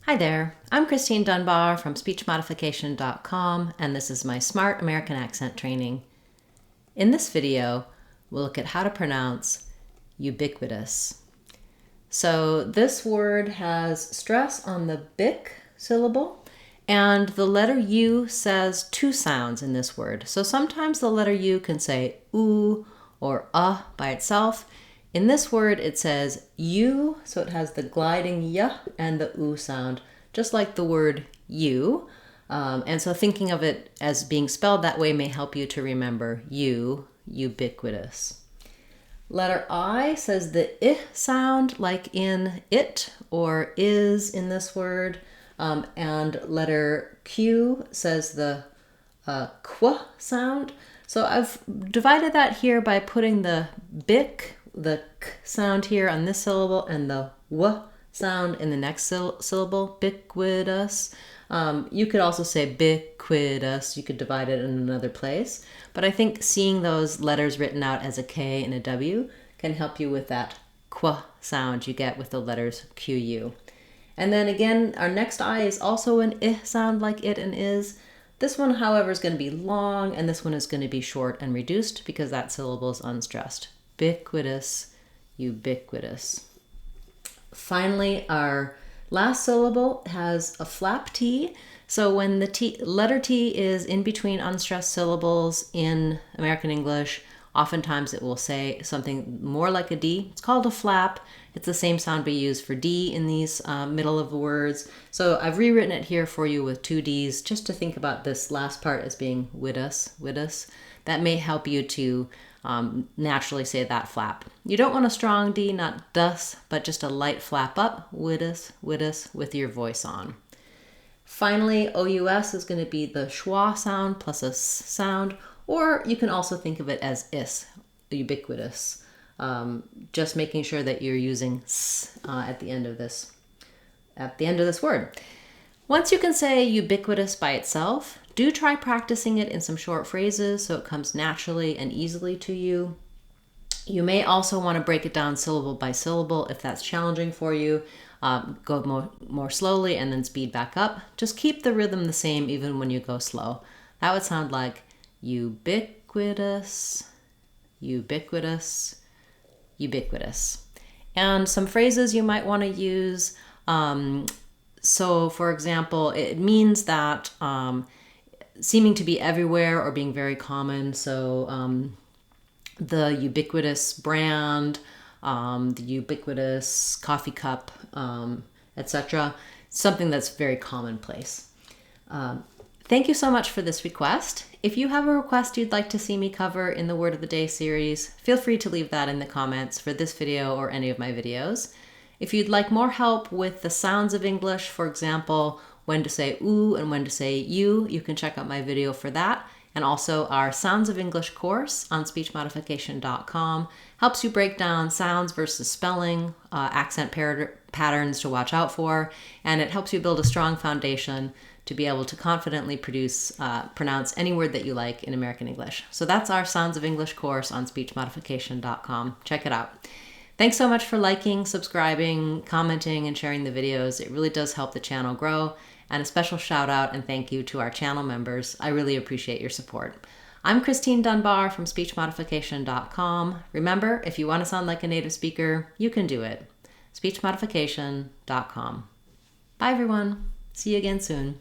Hi there, I'm Christine Dunbar from speechmodification.com, and this is my Smart American Accent training. In this video, we'll look at how to pronounce ubiquitous. So this word has stress on the bic syllable, and the letter U says two sounds in this word. So sometimes the letter U can say oo or by itself. In this word, it says U, so it has the gliding y and the oo sound, just like the word you. And so thinking of it as being spelled that way may help you to remember ubiquitous. Letter I says the I sound, like in it or is in this word. And letter Q says the qu sound. So I've divided that here by putting the bic, the k sound here on this syllable, and the w sound in the next syllable, biquitous. You could also say biquitous. You could divide it in another place. But I think seeing those letters written out as a K and a W can help you with that qu sound you get with the letters QU. And then again, our next I is also an I sound, like it and is. This one, however, is going to be long, and this one is going to be short and reduced because that syllable is unstressed. Biquitous, ubiquitous. Finally, our last syllable has a flap T. So when the letter T is in between unstressed syllables in American English, oftentimes it will say something more like a D. It's called a flap. It's the same sound we use for D in these middle of the words. So I've rewritten it here for you with two Ds, just to think about this last part as being witus. That may help you to naturally say that flap. You don't want a strong D, not dus, but just a light flap up, witus, with your voice on. Finally, OUS is going to be the schwa sound plus a s sound, or you can also think of it as is, ubiquitous. Just making sure that you're using s at the end of this word. Once you can say ubiquitous by itself, do try practicing it in some short phrases so it comes naturally and easily to you. You may also want to break it down syllable by syllable if that's challenging for you. Go more slowly and then speed back up. Just keep the rhythm the same even when you go slow. That would sound like ubiquitous, ubiquitous, ubiquitous. And some phrases you might want to use. So for example, it means that seeming to be everywhere or being very common. So the ubiquitous brand, the ubiquitous coffee cup, etc. Something that's very commonplace. Thank you so much for this request. If you have a request you'd like to see me cover in the Word of the Day series, feel free to leave that in the comments for this video or any of my videos. If you'd like more help with the sounds of English, for example, when to say oo and when to say you can check out my video for that. And also our Sounds of English course on speechmodification.com helps you break down sounds versus spelling, accent patterns to watch out for, and it helps you build a strong foundation to be able to confidently pronounce any word that you like in American English. So that's our Sounds of English course on speechmodification.com. Check it out. Thanks so much for liking, subscribing, commenting, and sharing the videos. It really does help the channel grow. And a special shout out and thank you to our channel members. I really appreciate your support. I'm Christine Dunbar from speechmodification.com. Remember, if you want to sound like a native speaker, you can do it. speechmodification.com. Bye everyone. See you again soon.